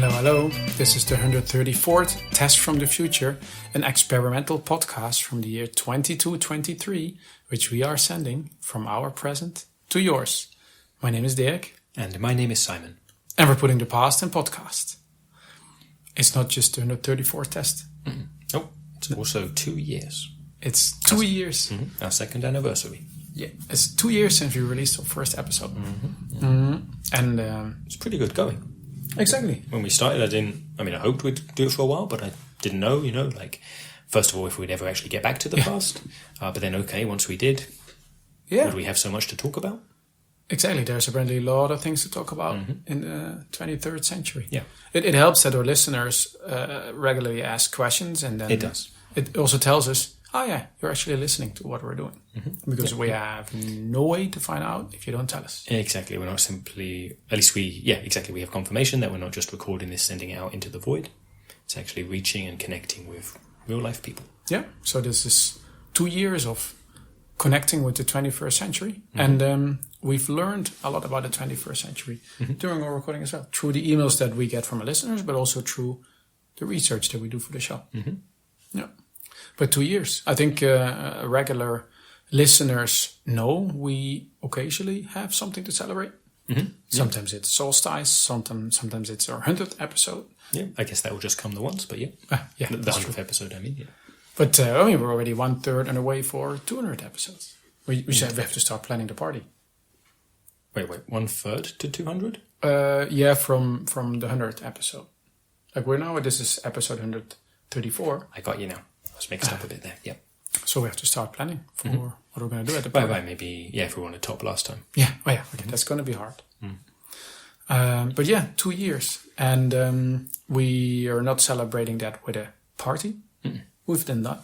Hello. This is the 134th Test from the Future, an experimental podcast from the year 2223, which we are sending from our present to yours. My name is Dirk. And my name is Simon. And we're putting the past in podcast. It's not just the 134th test. Mm-hmm. No, it's also 2 years. It's 2 years. Mm-hmm. Our second anniversary. Yeah, it's 2 years since we released our first episode. Mm-hmm. Mm-hmm. And it's pretty good going. Exactly. When we started, I hoped we'd do it for a while, but I didn't know, first of all, if we'd ever actually get back to the past. But then, once we did, would we have so much to talk about? Exactly. There's apparently a lot of things to talk about in the 23rd century. Yeah. It helps that our listeners regularly ask questions, and then it does. It also tells us, you're actually listening to what we're doing. Mm-hmm. Because we have no way to find out if you don't tell us. Exactly. We're not simply, we have confirmation that we're not just recording this, sending it out into the void. It's actually reaching and connecting with real life people. Yeah. So this is 2 years of connecting with the 21st century. Mm-hmm. And we've learned a lot about the 21st century during our recording as well. Through the emails that we get from our listeners, but also through the research that we do for the show. Mm-hmm. Yeah. But 2 years. I think regular listeners know we occasionally have something to celebrate. Mm-hmm. Sometimes it's solstice. Sometimes it's our 100th episode. Yeah, I guess that will just come the once, but the 100th episode, yeah. But we're already 1/3 on the way for 200 episodes. We said we have to start planning the party. Wait, 1/3 to 200? From the 100th episode. This is episode 134. I got you now. I was mixed up a bit there, yeah. So we have to start planning for what we're going to do at the party. Right, maybe, if we want to top last time. Yeah, okay, that's going to be hard. But 2 years. And we are not celebrating that with a party. We've done that.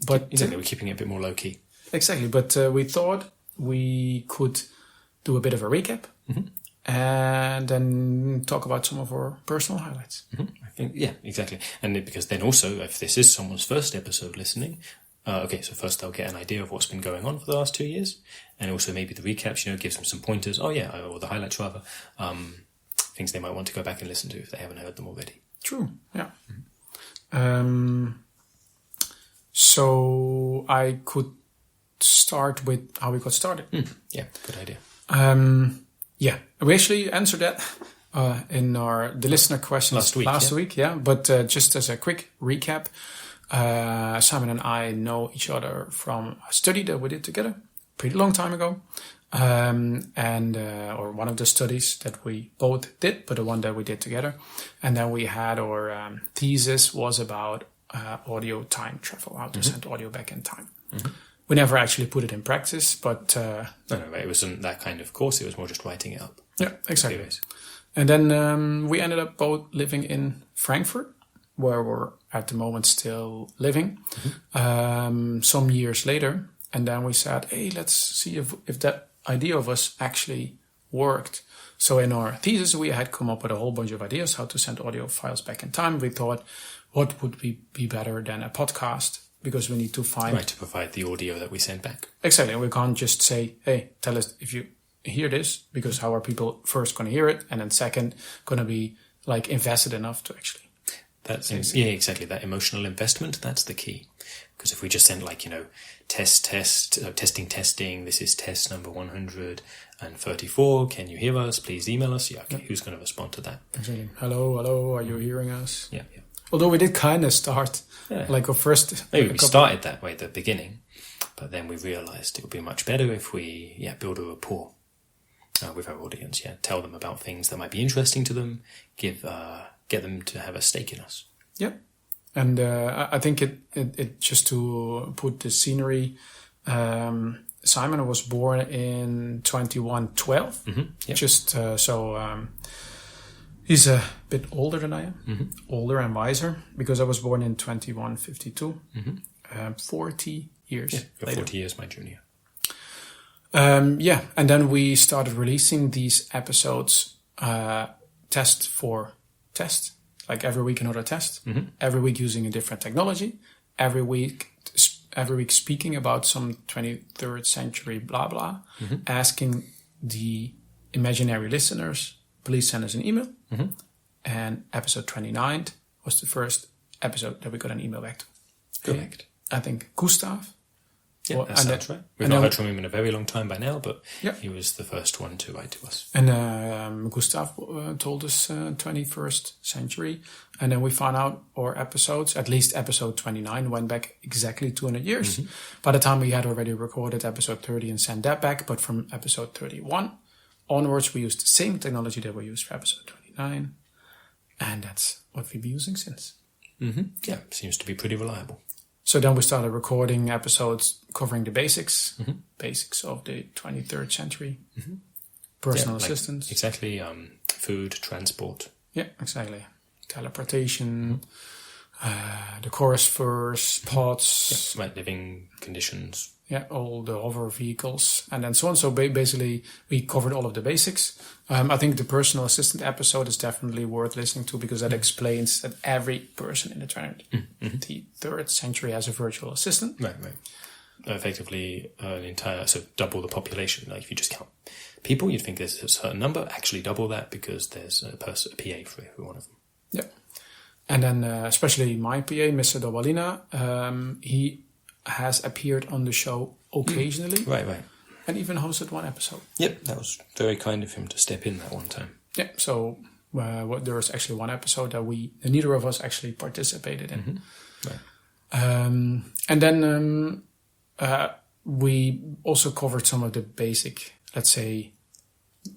But exactly, we're keeping it a bit more low-key. Exactly, but we thought we could do a bit of a recap. And then talk about some of our personal highlights. I think, exactly. And because then also, if this is someone's first episode listening, so first they'll get an idea of what's been going on for the last 2 years, and also maybe the recaps, gives them some pointers. Or the highlights rather, things they might want to go back and listen to if they haven't heard them already. True. Yeah. So I could start with how we got started. Yeah, good idea. We actually answered that in the listener questions last week. But just as a quick recap, Simon and I know each other from a study that we did together pretty long time ago, or one of the studies that we both did, but the one that we did together. And then we had our thesis was about audio time travel, how to send audio back in time. We never actually put it in practice, but... No, it wasn't that kind of course. It was more just writing it up. Yeah, exactly. And then we ended up both living in Frankfurt, where we're at the moment still living, some years later. And then we said, hey, let's see if that idea of us actually worked. So in our thesis, we had come up with a whole bunch of ideas how to send audio files back in time. We thought, what would be better than a podcast? Because we need to find... Right, to provide the audio that we send back. Exactly. We can't just say, hey, tell us if you hear this, because how are people first going to hear it? And then second, going to be invested enough to actually... Exactly. That emotional investment, that's the key. Because if we just send testing, this is test number 134, can you hear us? Please email us. Who's going to respond to that? Exactly. Hello, are you hearing us? Yeah. Although we did kind of start our first... Maybe we started that way at the beginning, but then we realized it would be much better if we build a rapport with our audience. Tell them about things that might be interesting to them, get them to have a stake in us. Yep. And I think it just to put the scenery, Simon was born in 2112. Just he's a bit older than I am, older and wiser, because I was born in 2152, 40 years later. 40 years my junior. And then we started releasing these episodes test for test, every week another test, every week using a different technology, every week speaking about some 23rd century blah blah, asking the imaginary listeners, please send us an email. and episode 29 was the first episode that we got an email back to. Correct. I think Gustav. Yeah, that sounds right. We've not heard from him in a very long time by now, but he was the first one to write to us. And Gustav told us 21st century. And then we found out our episodes, at least episode 29, went back exactly 200 years. Mm-hmm. By the time we had already recorded episode 30 and sent that back. But from episode 31 onwards, we used the same technology that we used for episode 29. And that's what we've been using since. Mm-hmm. Yeah, seems to be pretty reliable. So then we started recording episodes covering the basics of the 23rd century, personal assistance. Exactly, food, transport. Yeah, exactly. Teleportation, the chorus verse, pods. Yeah, right, living conditions. Yeah, all the hover vehicles, and then so on. So basically, we covered all of the basics. I think the personal assistant episode is definitely worth listening to because that explains that every person in the 23rd century has a virtual assistant. Right. Effectively, double the population. Like if you just count people, you'd think there's a certain number. Actually, double that because there's a PA for every one of them. Yeah, and then especially my PA, Mr. Dobalina, he has appeared on the show occasionally. Right. And even hosted one episode. Yep, that was very kind of him to step in that one time. Yeah, so there was actually one episode that neither of us actually participated in. Right. And then we also covered some of the basic, let's say,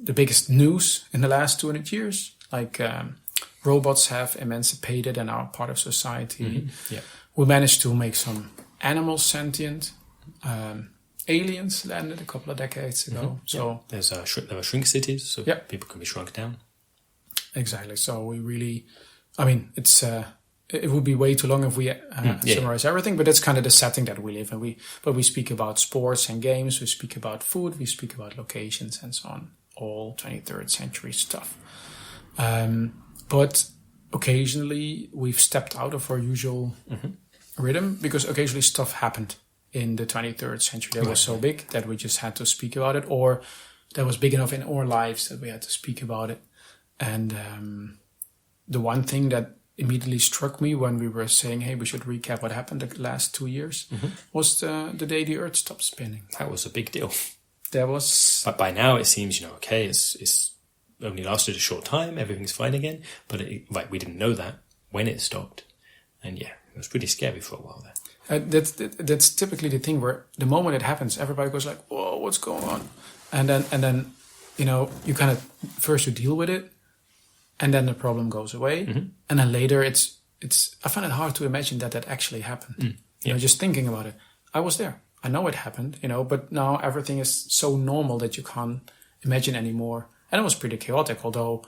the biggest news in the last 200 years. Like robots have emancipated and are part of society. Mm-hmm. Yeah. We managed to make some animals sentient. Aliens landed a couple of decades ago. So there were shrink cities, so people can be shrunk down. Exactly. So we really, it's it would be way too long if we summarize everything, but that's kind of the setting that we live in. But we speak about sports and games, we speak about food, we speak about locations and so on, all 23rd century stuff. But occasionally we've stepped out of our usual rhythm because occasionally stuff happened in the 23rd century that was so big that we just had to speak about it, or that was big enough in our lives that we had to speak about it. And the one thing that immediately struck me when we were saying, hey, we should recap what happened the last 2 years was the day the Earth stopped spinning. That was a big deal. But by now it seems, it's only lasted a short time, everything's fine again. But we didn't know that when it stopped. And it was pretty scary for a while there. That's typically the thing where the moment it happens, everybody goes like, whoa, what's going on? And then you kind of, first you deal with it, and then the problem goes away. And then later it's I find it hard to imagine that actually happened. Just thinking about it. I was there. I know it happened, but now everything is so normal that you can't imagine anymore. And it was pretty chaotic, although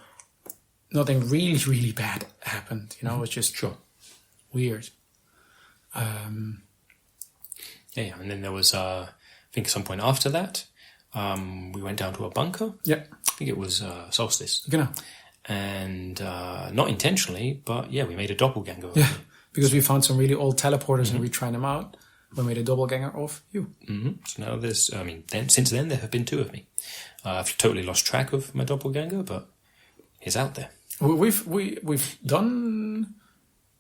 nothing really, really bad happened. It was just weird. And then there was, I think at some point after that, we went down to a bunker. Yeah. I think it was solstice. Genau. And not intentionally, but we made a doppelganger. Yeah, because we found some really old teleporters and we tried them out. We made a doppelganger of you. So now since then there have been 2 of me. I've totally lost track of my doppelganger, but he's out there. We've done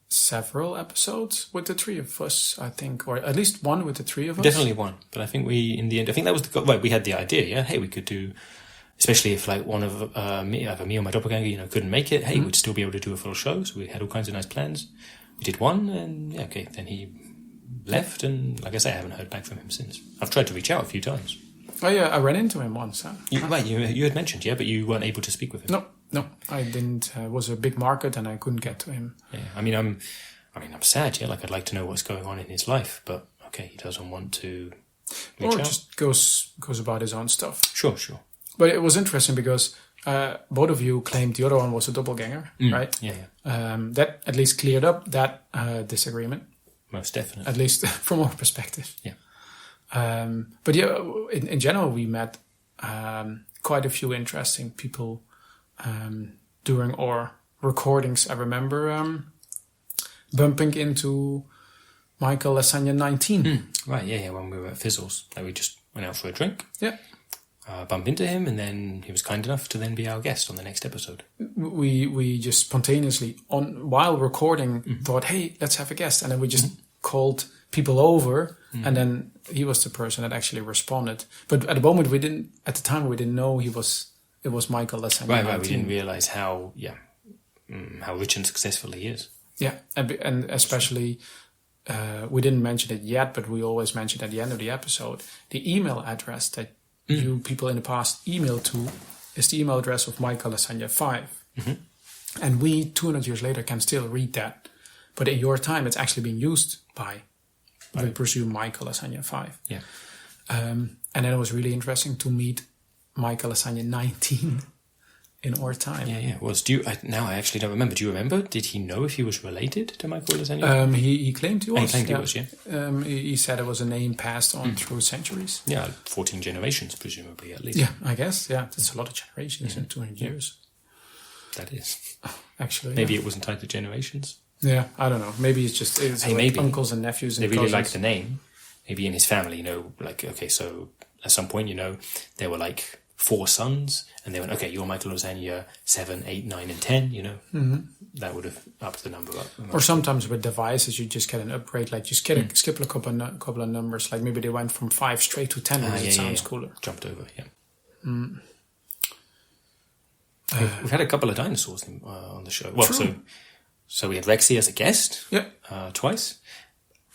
several episodes with the 3 of us, I think, or at least one with the 3 of us. Definitely one, but I think in the end, that was we had the idea. Hey, we could do, especially if like one of either me or my doppelganger, couldn't make it. Hey, we'd still be able to do a full show. So we had all kinds of nice plans. We did one, and then he left, and like I say, I haven't heard back from him since. I've tried to reach out a few times. Oh yeah, I ran into him once. You had mentioned, but you weren't able to speak with him. No, I didn't. It was a big market, and I couldn't get to him. Yeah, I'm sad. Like I'd like to know what's going on in his life, but he doesn't want to reach out. Just goes about his own stuff. Sure. But it was interesting because both of you claimed the other one was a doppelganger, right? Yeah. That at least cleared up that disagreement. Most definitely. At least from our perspective. Yeah. But in general, we met quite a few interesting people during our recordings. I remember bumping into Michael Lasagna 19. Right, when we were at Fizzles. We just went out for a drink. Yeah. bump into him, and then he was kind enough to then be our guest on the next episode. We just spontaneously, while recording, thought, hey, let's have a guest. And then we just called people over, and then he was the person that actually responded. But at the moment, we didn't know it was Michael Lasagna. Right, we didn't realize how rich and successful he is. Yeah, and especially, we didn't mention it yet, but we always mention at the end of the episode, the email address that you people in the past emailed to is the email address of Michael Lasagna 5. And we, 200 years later, can still read that. But in your time, it's actually being used by we presume, Michael Lasagna 5. Yeah. And then it was really interesting to meet Michael Lasagna 19 in our time. Yeah. Now I actually don't remember. Do you remember? Did he know if he was related to Michael Lasagna? He claimed he was. He claimed he was, yeah. He said it was a name passed on through centuries. Yeah, 14 generations, presumably, at least. Yeah, I guess. Yeah, that's a lot of generations in 200 years. That is. Actually, maybe it wasn't tied to generations. Yeah, I don't know. Maybe it's maybe uncles and nephews and they really cousins. like the name. Maybe in his family, so at some point, there were like 4 sons, and they went, okay, you're Michael Lasagna 7, 8, 9, and 10, That would have upped the number up. Or sometimes with devices, you just get an upgrade, like just skip a couple of numbers, like maybe they went from 5 straight to 10, because it sounds cooler. Jumped over, yeah. We've had a couple of dinosaurs on the show. Well, true. So we had Rexy as a guest, twice.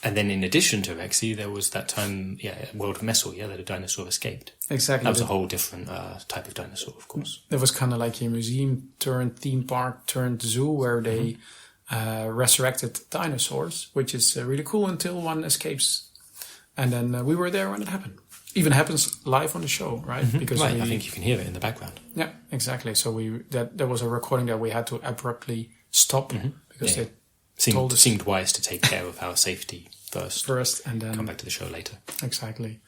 And then in addition to Rexy, there was that time, World of Messel, that a dinosaur escaped. Exactly. That was a whole different type of dinosaur, of course. It was kind of like a museum turned theme park turned zoo where they resurrected dinosaurs, which is really cool until one escapes. And then we were there when it happened. Even happens live on the show, right? Because I think you can hear it in the background. Yeah, exactly. So there was a recording that we had to abruptly stop because they seemed wise to take care of our safety first, and then come back to the show later. Exactly.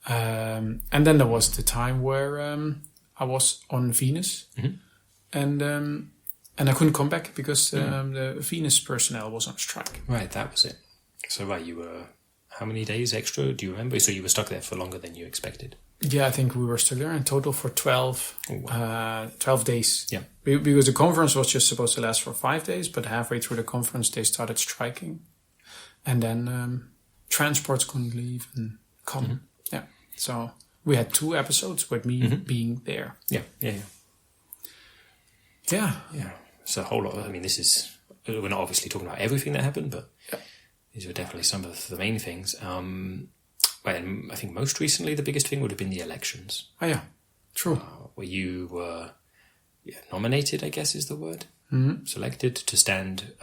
And then there was the time where I was on Venus, and I couldn't come back because the Venus personnel was on strike. Right, that was it. So you were how many days extra? Do you remember? So you were stuck there for longer than you expected. Yeah, I think we were stuck there in total for 12 days. Yeah. Because the conference was just supposed to last for 5 days, but halfway through the conference they started striking. And then transports couldn't leave and come. Yeah. So we had 2 episodes with me being there. Yeah. Yeah. It's a whole lot. I mean, we're not obviously talking about everything that happened, but these were definitely some of the main things. And I think most recently the biggest thing would have been the elections. Oh, yeah. True. Where you were nominated, I guess is the word, selected to stand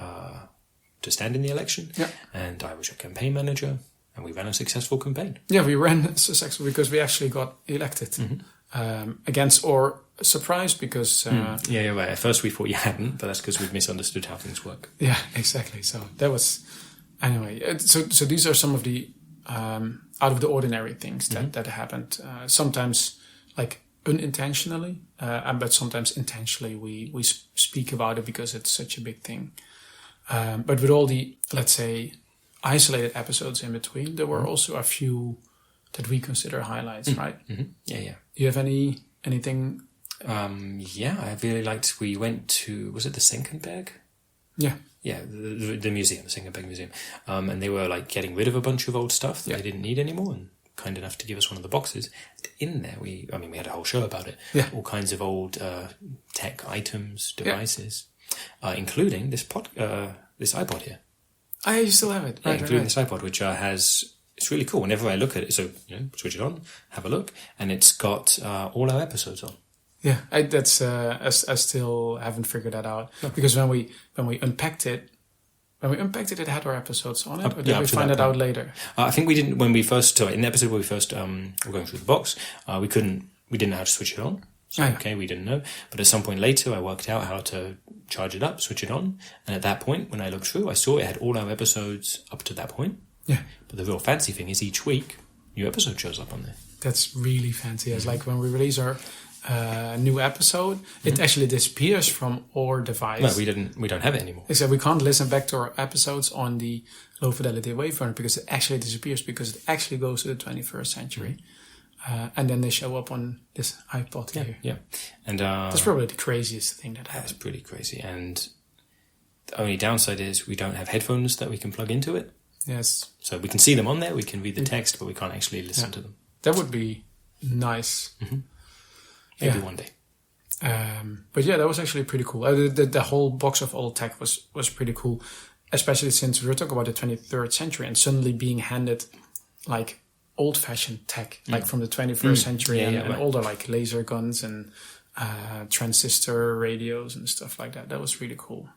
in the election. Yeah. And I was your campaign manager, and we ran a successful campaign. Yeah, we ran successful because we actually got elected. Against our surprise, because... Yeah, right. At first we thought you hadn't, but that's because we'd misunderstood how things work. Yeah, exactly. So that was... Anyway, so these are some of the out of the ordinary things that happened. Sometimes, like, unintentionally, but sometimes intentionally we speak about it because it's such a big thing. But with all the, let's say, isolated episodes in between, there were also a few that we consider highlights, right? Yeah. Do you have anything? I really liked, we went to, was it the Senckenberg? Yeah. Yeah, the museum, the Senckenberg Museum. And they were like getting rid of a bunch of old stuff that they didn't need anymore, and kind enough to give us one of the boxes. In there, we had a whole show about it. Yeah. All kinds of old tech items, devices, including this iPod here. You still have it. Including this iPod, which it's really cool. Whenever I look at it, so switch it on, have a look, and it's got all our episodes on. Yeah, I still haven't figured that out because when we unpacked it, it had our episodes on it. Or did we find it out later? I think we didn't when we first. In the episode where we first were going through the box, we didn't know how to switch it on. So, we didn't know. But at some point later, I worked out how to charge it up, switch it on, and at that point, when I looked through, I saw it had all our episodes up to that point. Yeah. But the real fancy thing is each week, new episode shows up on there. That's really fancy. It's like when we release our new episode, it actually disappears from our device. No, we don't have it anymore. Except we can't listen back to our episodes on the low fidelity waveform because it actually disappears because it actually goes to the 21st century. and then they show up on this iPod here. Yeah. And that's probably the craziest thing that happened. That's pretty crazy. And the only downside is we don't have headphones that we can plug into it. Yes. So we can see them on there, we can read the text, but we can't actually listen to them. That would be nice. Mm-hmm. Maybe one day. But yeah, that was actually pretty cool. The whole box of old tech was pretty cool, especially since we were talking about the 23rd century and suddenly being handed like old-fashioned tech, like from the 21st century, and all the like laser guns and transistor radios and stuff like that. That was really cool.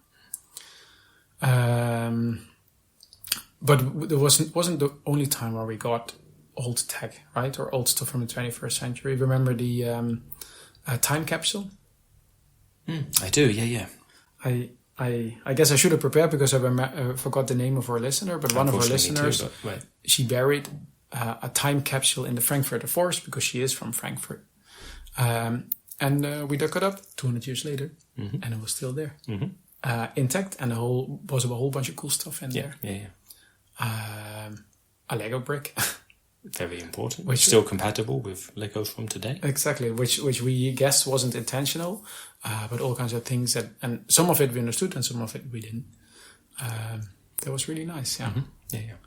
But there wasn't the only time where we got old tech, right, or old stuff from the 21st century. Remember the time capsule? I do, yeah. I guess I should have prepared because I forgot the name of our listener, but one of our listeners, she buried a time capsule in the Frankfurter Forest because she is from Frankfurt. And we dug it up 200 years later, and it was still there, intact, and was a whole bunch of cool stuff in there. Yeah. A Lego brick. Very important. Which still compatible with Legos from today. Exactly, which we guessed wasn't intentional, but all kinds of things and some of it we understood and some of it we didn't. That was really nice, yeah. Yeah.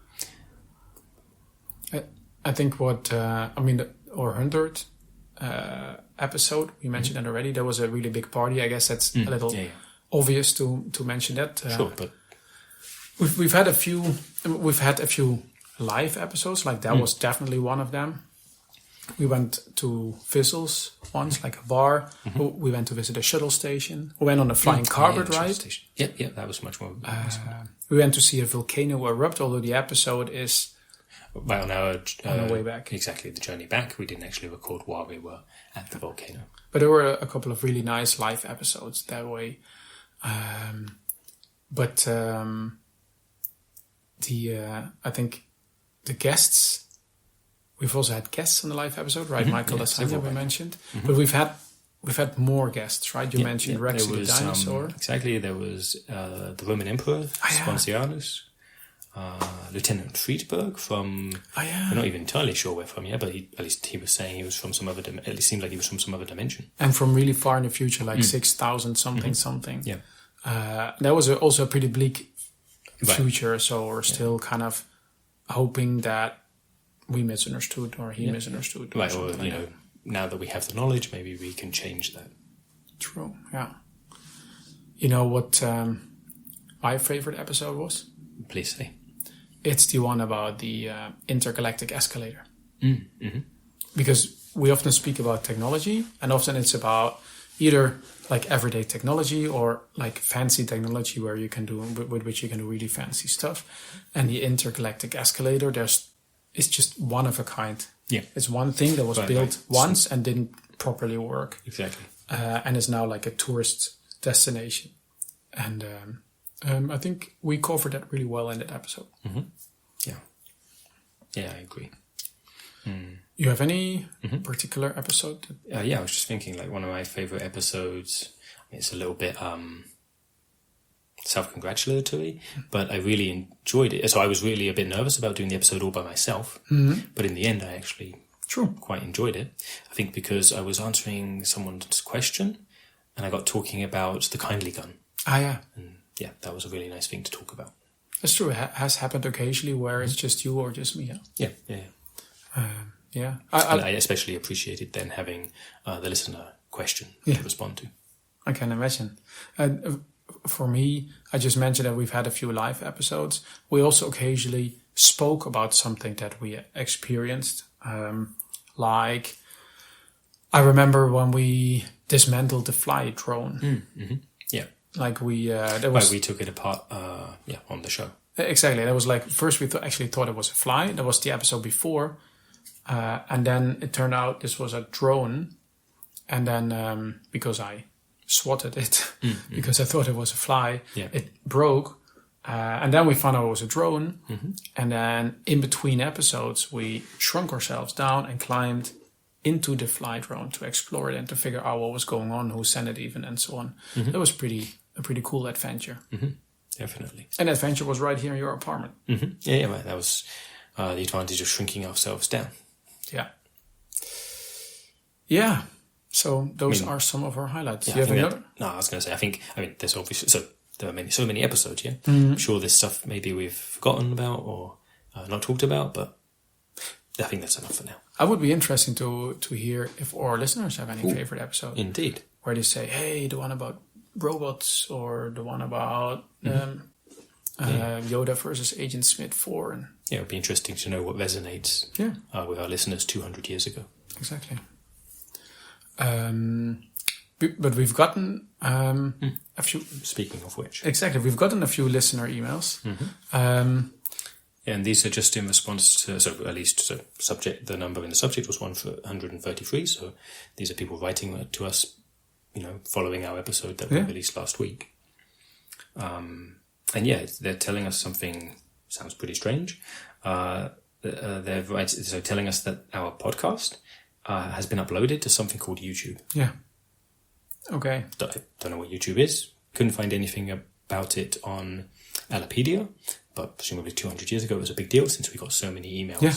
I think our 100th episode, we mentioned that already. There was a really big party. I guess that's a little obvious to mention that. Sure, but we've had a few live episodes. Like that was definitely one of them. We went to Vissels once, like a bar. We went to visit a shuttle station. We went on a flying carpet ride. Yeah, that was much more. We went to see a volcano erupt, although the episode is right on our way back. Exactly, the journey back. We didn't actually record while we were at the volcano. But there were a couple of really nice live episodes that way. I think the guests. We've also had guests on the live episode, right? Michael Lasagna we mentioned, but we've had more guests, right? You mentioned Rexy the dinosaur. Exactly. There was the Roman Emperor Spontianus, Lieutenant Friedberg from. We're not even entirely sure where from yet, but at least he was saying he was from some other. At least seemed like he was from some other dimension, and from really far in the future, like 6,000 something. Yeah, that was also a pretty bleak future. So we're still kind of hoping that we misunderstood or he misunderstood. Right, or now that we have the knowledge, maybe we can change that. True, yeah. You know what my favorite episode was? Please say. It's the one about the intergalactic escalator. Because we often speak about technology, and often it's about either like everyday technology or like fancy technology where you can do with which you can do really fancy stuff. And the intergalactic escalator, it's just one of a kind. Yeah, it's one thing that was built once and didn't properly work. Exactly, and is now like a tourist destination. And I think we covered that really well in that episode. Yeah, I agree. You have any particular episode? I was just thinking like one of my favorite episodes. It's a little bit self-congratulatory, but I really enjoyed it. So I was really a bit nervous about doing the episode all by myself, but in the end I actually quite enjoyed it. I think because I was answering someone's question and I got talking about the kindly gun. And that was a really nice thing to talk about. That's true. It has happened occasionally where it's just you or just me. I especially appreciated then having the listener question to respond to. I can imagine. For me, I just mentioned that we've had a few live episodes. We also occasionally spoke about something that we experienced. Like, I remember when we dismantled the fly drone. Yeah. Like we took it apart on the show. Exactly. That was like, first we actually thought it was a fly. That was the episode before. And then it turned out this was a drone. And then because I swatted it, because I thought it was a fly, it broke. And then we found out it was a drone. And then in between episodes, we shrunk ourselves down and climbed into the fly drone to explore it and to figure out what was going on, who sent it even, and so on. That was a pretty cool adventure. Definitely. And the adventure was right here in your apartment. Yeah, that was the advantage of shrinking ourselves down. Yeah. Yeah. So those are some of our highlights. Yeah, Do you have another? I was going to say, I think there's obviously, so there are so many episodes, yeah? I'm sure there's stuff maybe we've forgotten about or not talked about, but I think that's enough for now. I would be interesting to hear if our listeners have any favorite episode. Indeed. Where they say, hey, the one about robots or the one about Yoda versus Agent Smith 4. And yeah, it would be interesting to know what resonates with our listeners 200 years ago. Exactly. But we've gotten a few... Speaking of which. Exactly. We've gotten a few listener emails. And these are just in response to, the number in the subject was 133, so these are people writing to us, following our episode that we released last week. They're telling us something, sounds pretty strange. They're telling us that our podcast has been uploaded to something called YouTube. Yeah. Okay. Don't know what YouTube is. Couldn't find anything about it on Wikipedia, but presumably 200 years ago it was a big deal since we got so many emails. Yeah.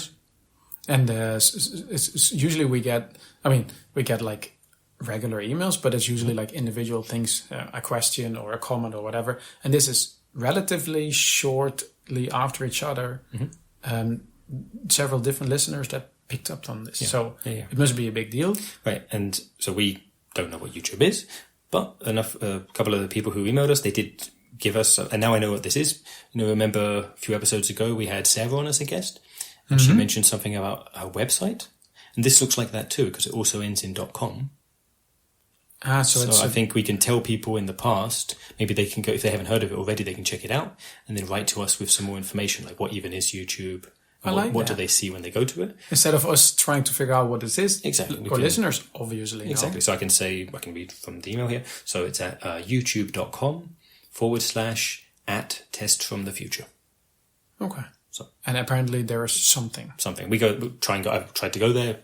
And it's usually we get like regular emails, but it's usually like individual things, a question or a comment or whatever. And this is relatively shortly after each other. Several different listeners that picked up on this. It must be a big deal. Right. And so we don't know what YouTube is, but a couple of the people who emailed us, they did give us, and now I know what this is. Remember a few episodes ago we had Sarah on as a guest, and she mentioned something about her website, and this looks like that too because it also ends in .com. So I think we can tell people in the past, maybe they can go, if they haven't heard of it already, they can check it out and then write to us with some more information, like what even is YouTube. What do they see when they go to it? Instead of us trying to figure out what this is, exactly. Our listeners obviously know. Exactly. So I can read from the email here. So it's at youtube.com/@test from the future. Okay. And apparently there is something. I've tried to go there.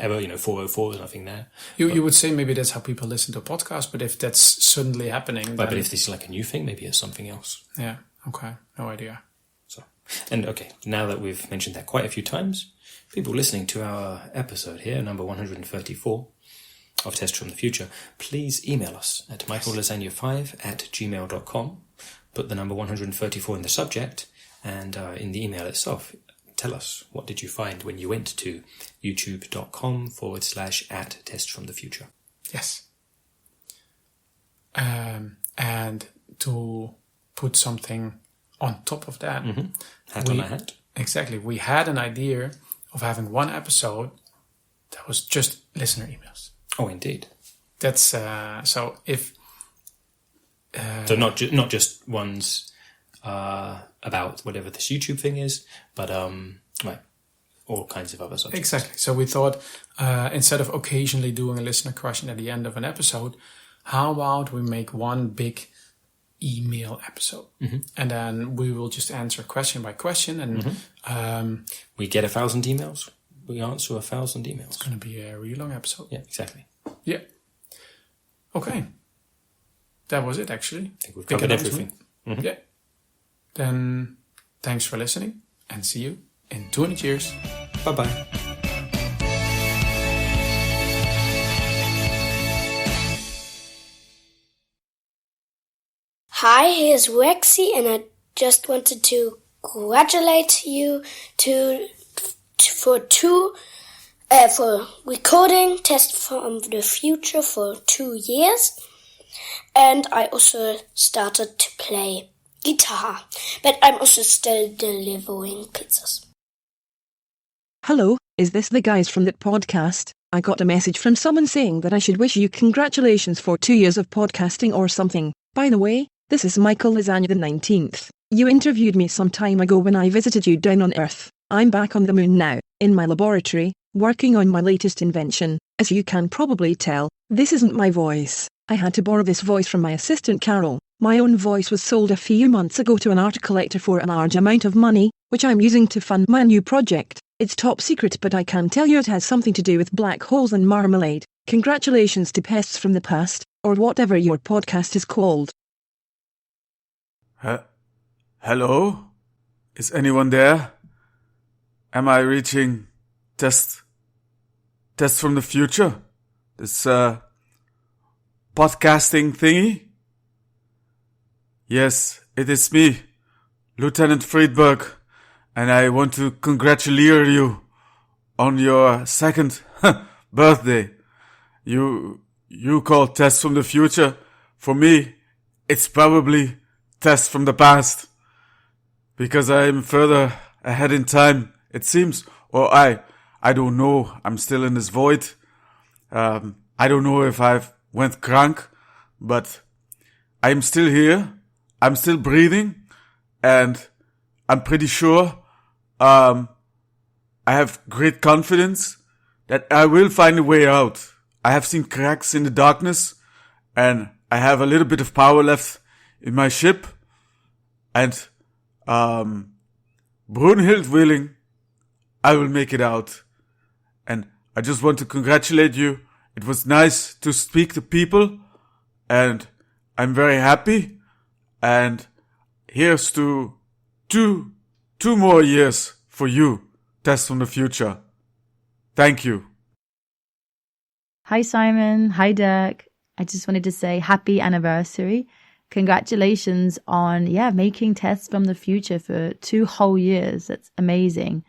404, there's nothing there. You would say maybe that's how people listen to a podcast, but if that's suddenly happening... But if this is like a new thing, maybe it's something else. Yeah, okay. No idea. And now that we've mentioned that quite a few times, people listening to our episode here, number 134 of Test from the Future, please email us at michaellasagna5@gmail.com. Put the number 134 in the subject, and in the email itself, tell us what did you find when you went to youtube.com/@test from the future. Yes. And to put something on top of that, hat on a hat. Exactly. We had an idea of having one episode that was just listener emails. Oh, indeed. That's so if so not just ones about whatever this YouTube thing is, but all kinds of other subjects. Exactly. So we thought instead of occasionally doing a listener question at the end of an episode, how about we make one big email episode, and then we will just answer question by question, and we get 1,000 emails. We answer 1,000 emails. It's going to be a really long episode. Yeah, exactly. Yeah. Okay. That was it, actually. I think we've covered everything. Yeah. Then thanks for listening, and see you in 200 years. Bye-bye. Hi, here's Rexy, and I just wanted to congratulate you for recording Test from the Future for 2 years. And I also started to play guitar, but I'm also still delivering pizzas. Hello, is this the guys from that podcast? I got a message from someone saying that I should wish you congratulations for 2 years of podcasting or something. By the way, this is Michael Lasagna the 19th. You interviewed me some time ago when I visited you down on Earth. I'm back on the moon now, in my laboratory, working on my latest invention. As you can probably tell, this isn't my voice. I had to borrow this voice from my assistant Carol. My own voice was sold a few months ago to an art collector for a large amount of money, which I'm using to fund my new project. It's top secret, but I can tell you it has something to do with black holes and marmalade. Congratulations to Pests from the Past, or whatever your podcast is called. Hello? Is anyone there? Am I reaching test Test from the Future? This podcasting thingy? Yes, it is me, Lieutenant Friedberg, and I want to congratulate you on your second birthday. You call Test from the Future. For me, it's probably Test from the past. Because I'm further ahead in time, it seems. Or I don't know. I'm still in this void. I don't know if I've went crank, but I'm still here. I'm still breathing, and I'm pretty sure, I have great confidence that I will find a way out. I have seen cracks in the darkness, and I have a little bit of power left in my ship, and, Brunhild willing, I will make it out. And I just want to congratulate you. It was nice to speak to people, and I'm very happy. And here's to two more years for you, Test from the Future. Thank you. Hi, Simon. Hi, Dirk. I just wanted to say happy anniversary. Congratulations on, making Tests from the Future for 2 whole years. That's amazing.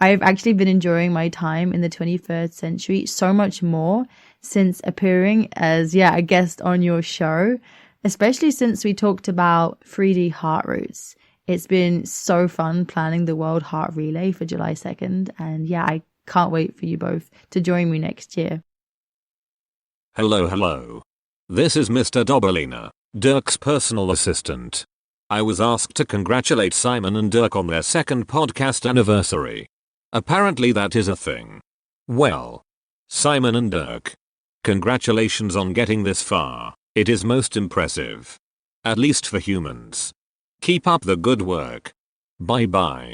I've actually been enjoying my time in the 21st century so much more since appearing as, a guest on your show, especially since we talked about 3D heart roots. It's been so fun planning the World Heart Relay for July 2nd. And I can't wait for you both to join me next year. Hello. This is Mr. Dobalina, Dirk's personal assistant. I was asked to congratulate Simon and Dirk on their second podcast anniversary. Apparently that is a thing. Well, Simon and Dirk, congratulations on getting this far. It is most impressive. At least for humans. Keep up the good work. Bye bye.